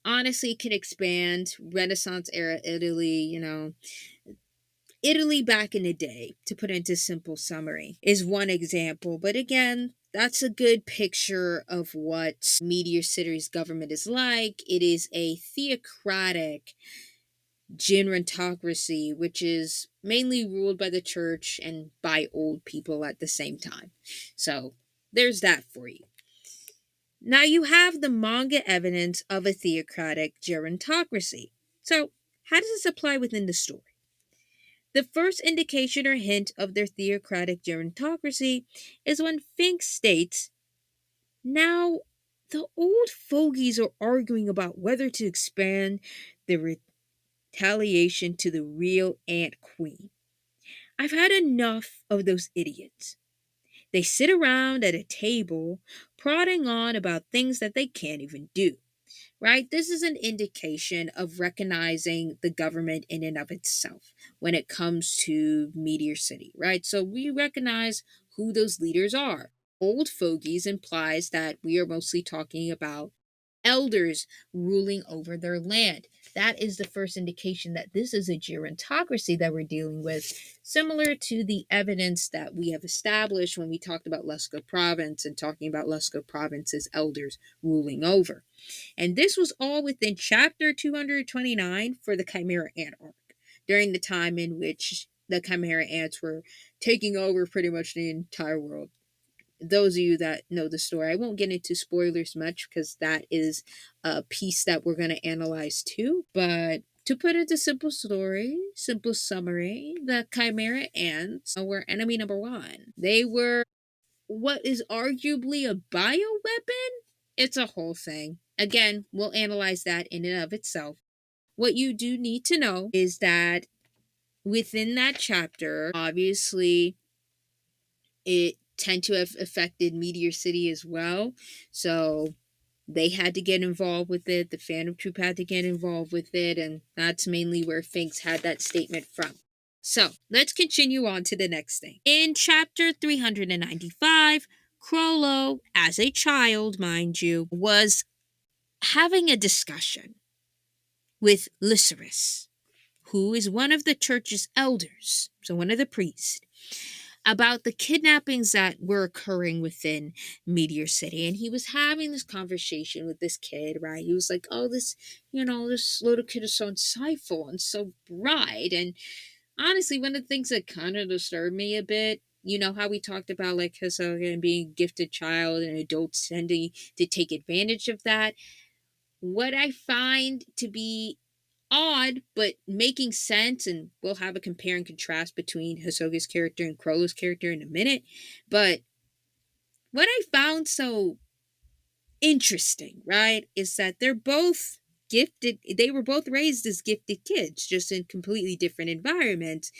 Speaker 1: honestly it could expand. Renaissance era Italy, Italy back in the day, to put into simple summary, is one example. But again, that's a good picture of what Meteor City's government is like. It is a theocratic gerontocracy, which is mainly ruled by the church and by old people at the same time. So there's that for you. Now you have the manga evidence of a theocratic gerontocracy. So how does this apply within the story? The first indication or hint of their theocratic gerontocracy is when Fink states, "Now, the old fogies are arguing about whether to expand the retaliation to the real Ant Queen. I've had enough of those idiots. They sit around at a table prodding on about things that they can't even do." Right? This is an indication of recognizing the government in and of itself when it comes to Meteor City, right? So we recognize who those leaders are. Old fogies implies that we are mostly talking about elders ruling over their land. That is the first indication that this is a gerontocracy that we're dealing with, similar to the evidence that we have established when we talked about Lusco Province and talking about Lusco Province's elders ruling over. And this was all within chapter 229 for the Chimera Ant arc, during the time in which the Chimera Ants were taking over pretty much the entire world. Those of you that know the story, I won't get into spoilers much because that is a piece that we're going to analyze too. But to put it into simple summary, the Chimera Ants were enemy number one. They were what is arguably a bioweapon. It's a whole thing. Again, we'll analyze that in and of itself. What you do need to know is that within that chapter, obviously, it tend to have affected Meteor City as well. So they had to get involved with it. The Phantom Troop had to get involved with it. And that's mainly where Finks had that statement from. So let's continue on to the next thing. In chapter 395, Crollo, as a child, mind you, was having a discussion with Lycerus, who is one of the church's elders, so one of the priests, about the kidnappings that were occurring within Meteor City. And he was having this conversation with this kid, right? He was like, "Oh, this little kid is so insightful and so bright." And honestly, one of the things that kind of disturbed me a bit, you know how we talked about like Hisoka being a gifted child and adults tending to take advantage of that. What I find to be odd, but making sense, and we'll have a compare and contrast between Hisoka's character and Crollo's character in a minute. But what I found so interesting, right, is that they're both gifted. They were both raised as gifted kids, just in completely different environments.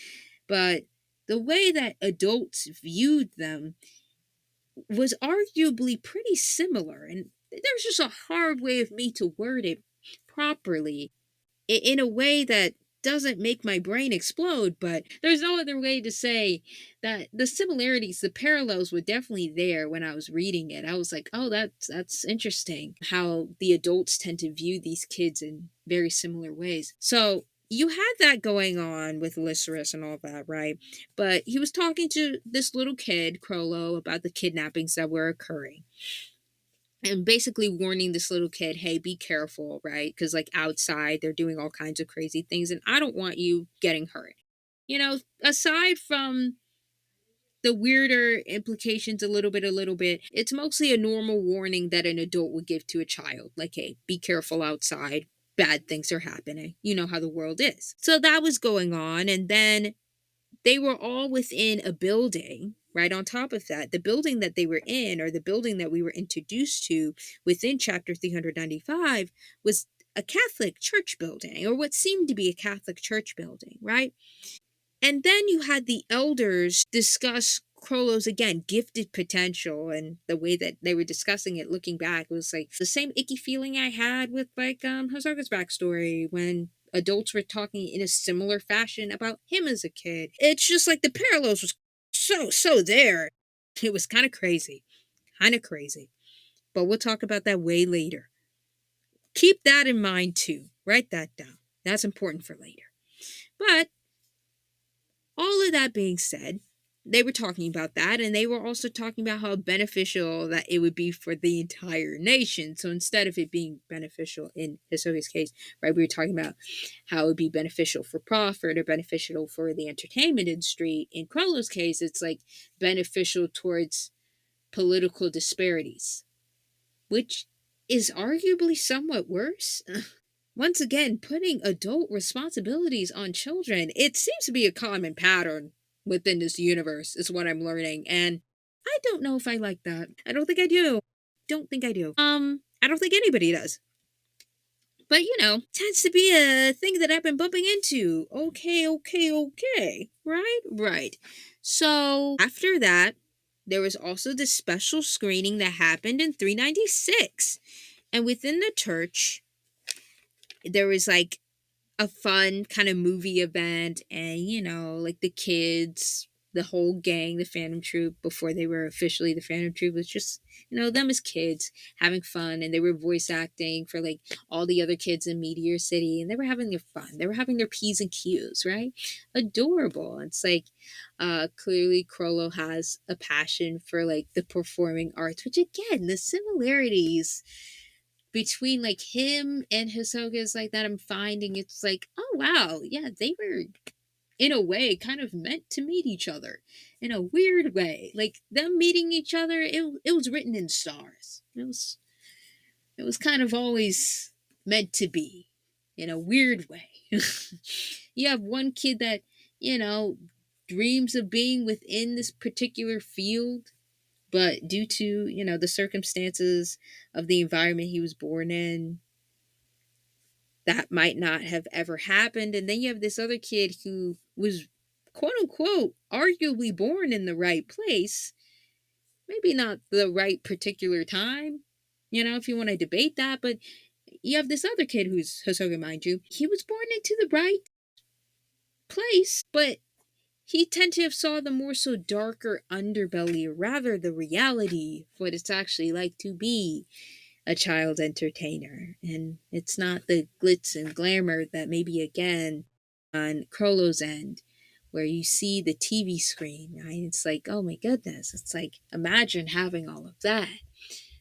Speaker 1: But the way that adults viewed them was arguably pretty similar. And there's just a hard way of me to word it properly in a way that doesn't make my brain explode, but there's no other way to say that the similarities, the parallels were definitely there when I was reading it. I was like, oh, that's interesting how the adults tend to view these kids in very similar ways. So you had that going on with Lycerus and all that, right? But he was talking to this little kid, Crollo, about the kidnappings that were occurring and basically warning this little kid, hey, be careful, right? Because like outside they're doing all kinds of crazy things and I don't want you getting hurt. Aside from the weirder implications, a little bit, it's mostly a normal warning that an adult would give to a child, like, hey, be careful outside, bad things are happening, you know how the world is. So that was going on, and then they were all within a building. Right on top of that, the building that they were in, or the building that we were introduced to within chapter 395, was a Catholic church building, or what seemed to be a Catholic church building, right? And then you had the elders discuss Crollo's, again, gifted potential, and the way that they were discussing it looking back was like the same icky feeling I had with like Hosoka's backstory when adults were talking in a similar fashion about him as a kid. It's just like the parallels was so there. It was kind of crazy. Kind of crazy. But we'll talk about that way later. Keep that in mind too. Write that down. That's important for later. But all of that being said, they were talking about that, and they were also talking about how beneficial that it would be for the entire nation. So instead of it being beneficial in Hisoka's case, right, we were talking about how it would be beneficial for profit or beneficial for the entertainment industry. In Crollo's case, it's like beneficial towards political disparities, which is arguably somewhat worse. Once again, putting adult responsibilities on children, it seems to be a common pattern within this universe, is what I'm learning. And I don't know if I like that. I don't think I do. Don't think I do. I don't think anybody does. But tends to be a thing that I've been bumping into. Okay. Right. So after that, there was also this special screening that happened in 396. And within the church, there was like a fun kind of movie event, and like the kids, the whole gang, the Phantom Troop, before they were officially the Phantom Troop, was just them as kids having fun, and they were voice acting for like all the other kids in Meteor City, and they were having their fun, they were having their P's and Q's, right? Adorable. It's like clearly Crollo has a passion for like the performing arts, which again, the similarities between like him and Hisoka's like that, I'm finding it's like, oh wow, yeah, they were in a way kind of meant to meet each other in a weird way. Like them meeting each other, it was written in stars. It was kind of always meant to be in a weird way. You have one kid that, you know, dreams of being within this particular field, but due to the circumstances of the environment he was born in, that might not have ever happened. And then you have this other kid who was, quote unquote, arguably born in the right place, maybe not the right particular time, if you want to debate that. But you have this other kid who's Hosoka, mind you, he was born into the right place, but he tend to have saw the more so darker underbelly, or rather the reality of what it's actually like to be a child entertainer. And it's not the glitz and glamour that maybe again on Crollo's end, where you see the TV screen, right? It's like, oh my goodness, it's like imagine having all of that.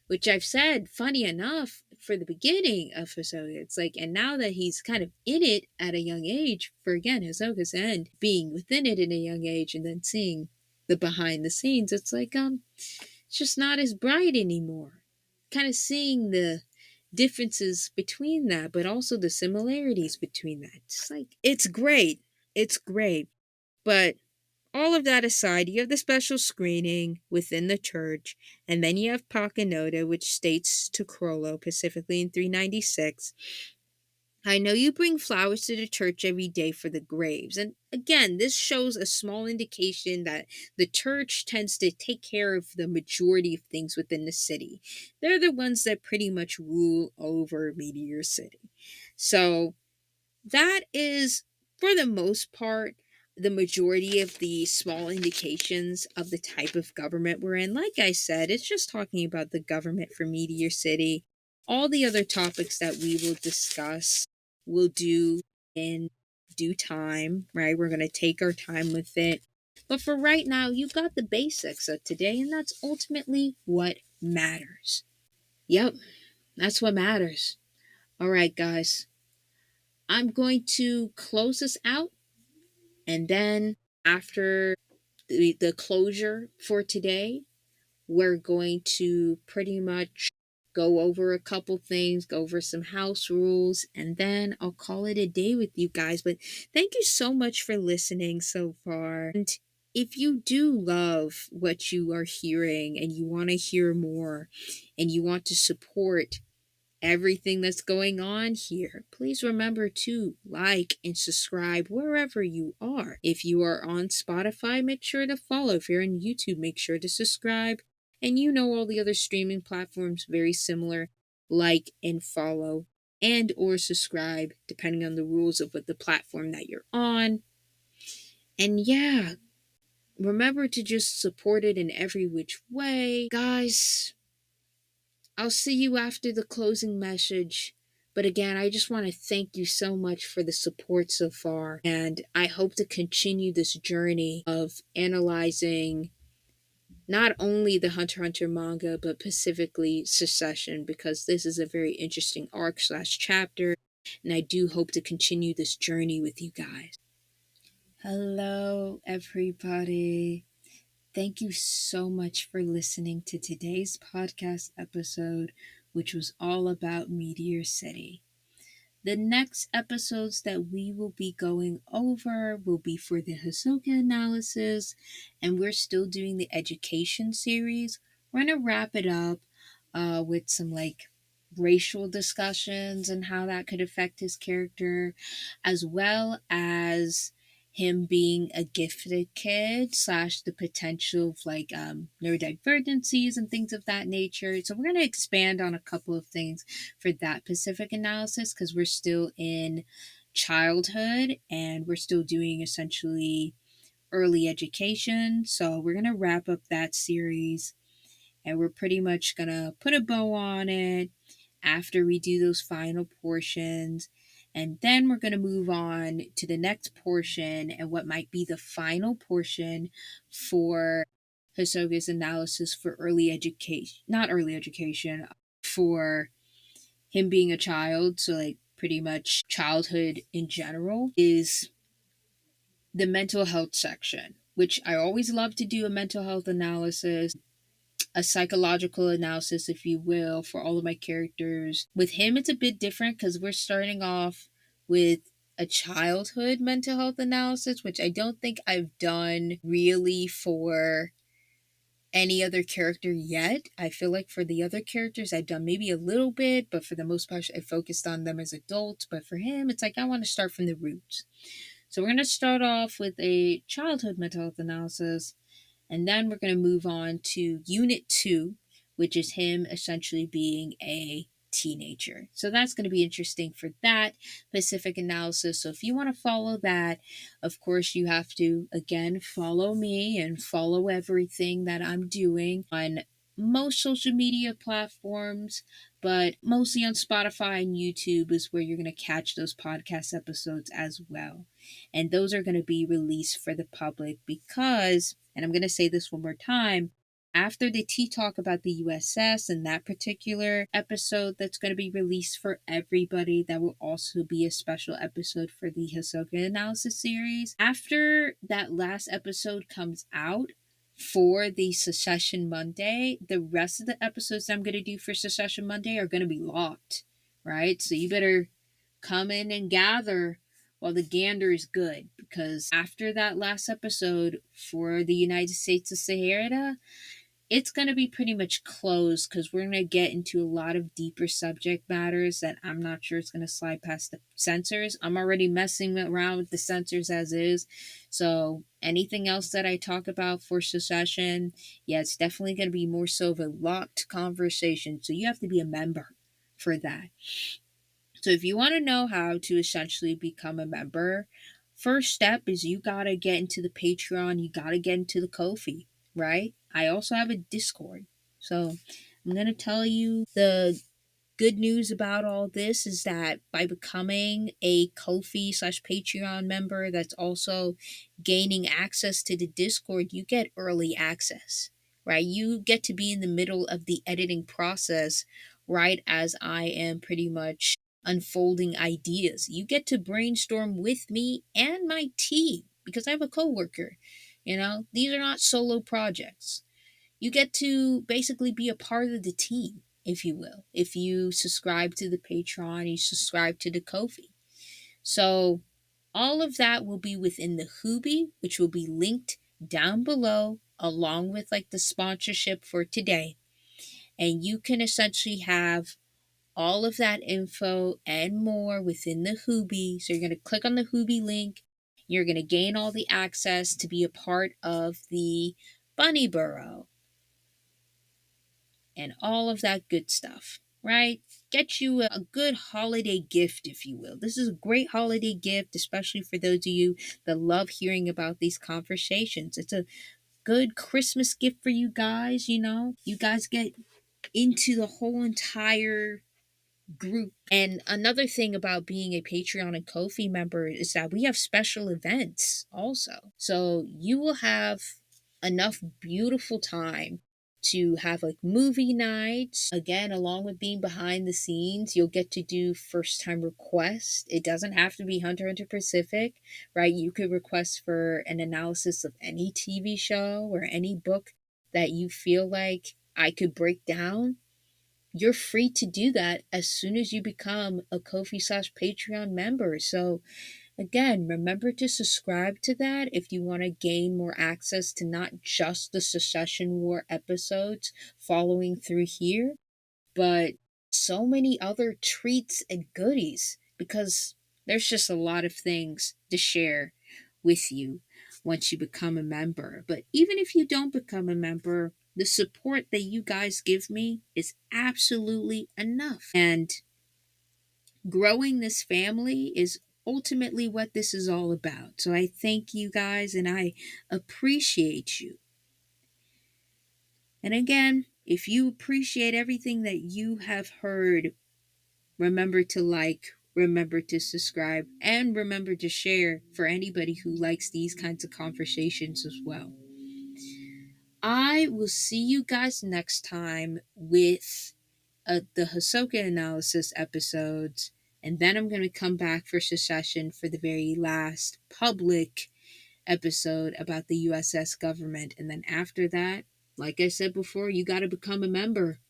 Speaker 1: Which I've said, funny enough, for the beginning of Hisoka. It's like, and now that he's kind of in it at a young age, for again, Hisoka's end, being within it in a young age and then seeing the behind the scenes, it's like, it's just not as bright anymore. Kind of seeing the differences between that, but also the similarities between that. It's like, it's great. It's great. But all of that aside, you have the special screening within the church, and then you have Pakinoda, which states to Crollo, specifically in 396, I know you bring flowers to the church every day for the graves. And again, this shows a small indication that the church tends to take care of the majority of things within the city. They're the ones that pretty much rule over Meteor City. So that is For the most part, the majority of the small indications of the type of government we're in, like I said, it's just talking about the government for Meteor City. All the other topics that we will discuss, we'll do in due time, right? We're going to take our time with it. But for right now, you've got the basics of today, and that's ultimately what matters. Yep, that's what matters. All right, guys, I'm going to close this out. And then after the closure for today, we're going to pretty much go over a couple things, go over some house rules, and then I'll call it a day with you guys. But thank you so much for listening so far. And if you do love what you are hearing and you want to hear more and you want to support everything that's going on here, please remember to like and subscribe wherever you are. If you are on Spotify, make sure to follow. If you're on YouTube, make sure to subscribe. And you know all the other streaming platforms very similar. Like and follow and or subscribe depending on the rules of what the platform that you're on. And yeah, remember to just support it in every which way. Guys, I'll see you after the closing message. But again, I just want to thank you so much for the support so far. And I hope to continue this journey of analyzing not only the Hunter x Hunter manga, but specifically Secession, because this is a very interesting arc slash chapter. And I do hope to continue this journey with you guys. Hello, everybody. Thank you so much for listening to today's podcast episode, which was all about Meteor City. The next episodes that we will be going over will be for the Hisoka analysis, and we're still doing the education series. We're going to wrap it up with some racial discussions and how that could affect his character, as well as him being a gifted kid slash the potential of neurodivergencies and things of that nature. So we're going to expand on a couple of things for that specific analysis because we're still in childhood and we're still doing essentially early education. So we're going to wrap up that series and we're pretty much going to put a bow on it after we do those final portions. And then we're going to move on to the next portion and what might be the final portion for Hisoka's analysis for early education, not early education, for him being a child. So, pretty much childhood in general is the mental health section, which I always love to do a mental health analysis, a psychological analysis, if you will, for all of my characters. With him, it's a bit different because we're starting off with a childhood mental health analysis, which I don't think I've done really for any other character yet. I feel like for the other characters, I've done maybe a little bit, but for the most part, I focused on them as adults. But for him, it's I want to start from the roots. So we're going to start off with a childhood mental health analysis. And then we're going to move on to Unit 2, which is him essentially being a teenager. So that's going to be interesting for that specific analysis. So if you want to follow that, of course, you have to, again, follow me and follow everything that I'm doing on most social media platforms, but mostly on Spotify and YouTube is where you're going to catch those podcast episodes as well. And those are going to be released for the public because, and I'm going to say this one more time, after the tea talk about the USS and that particular episode that's going to be released for everybody, that will also be a special episode for the Hisoka analysis series. After that last episode comes out for the Secession Monday, the rest of the episodes I'm going to do for Secession Monday are going to be locked, right? So you better come in and gather while the gander is good, because after that last episode for the United States of Sahara, it's going to be pretty much closed because we're going to get into a lot of deeper subject matters that I'm not sure it's going to slide past the censors. I'm already messing around with the censors as is. So anything else that I talk about for Secession, yeah, it's definitely going to be more so of a locked conversation. So you have to be a member for that. So if you want to know how to essentially become a member First step is you gotta get into the Patreon, you gotta get into the Ko-fi, right? I also have a Discord. So I'm gonna tell you the good news about all this is that by becoming a Ko-fi slash Patreon member that's also gaining access to the Discord, you get early access, right? You get to be in the middle of the editing process right as I am pretty much unfolding ideas. You get to brainstorm with me and my team because I have a coworker. These are not solo projects. You get to basically be a part of the team, if you will. If you subscribe to the Patreon, you subscribe to the Ko-fi. So all of that will be within the Hubi, which will be linked down below, along with like the sponsorship for today. And you can essentially have all of that info and more within the Hubi. So you're going to click on the Hubi link. You're going to gain all the access to be a part of the Bunny Burrow and all of that good stuff, right? Get you a good holiday gift, if you will. This is a great holiday gift, especially for those of you that love hearing about these conversations. It's a good Christmas gift for you guys, you know? You guys get into the whole entire group. And another thing about being a Patreon and Ko-fi member is that we have special events also. So you will have enough beautiful time to have like movie nights. Again, along with being behind the scenes, you'll get to do first time requests. It doesn't have to be Hunter Pacific, right? You could request for an analysis of any TV show or any book that you feel like I could break down. You're free to do that as soon as you become a Ko-fi slash Patreon member. So again, remember to subscribe to that if you want to gain more access to not just the Secession War episodes following through here, but so many other treats and goodies because there's just a lot of things to share with you once you become a member. But even if you don't become a member, the support that you guys give me is absolutely enough. And growing this family is ultimately what this is all about. So I thank you guys and I appreciate you. And again, if you appreciate everything that you have heard, remember to like, remember to subscribe, and remember to share for anybody who likes these kinds of conversations as well. I will see you guys next time with the Hisoka analysis episodes, and then I'm going to come back for Secession for the very last public episode about the USS government. And then after that, like I said before, you got to become a member.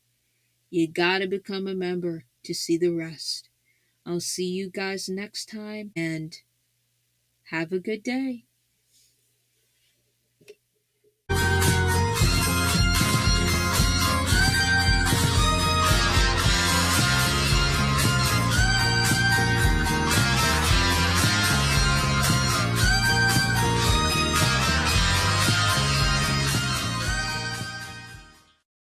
Speaker 1: You got to become a member to see the rest. I'll see you guys next time and have a good day.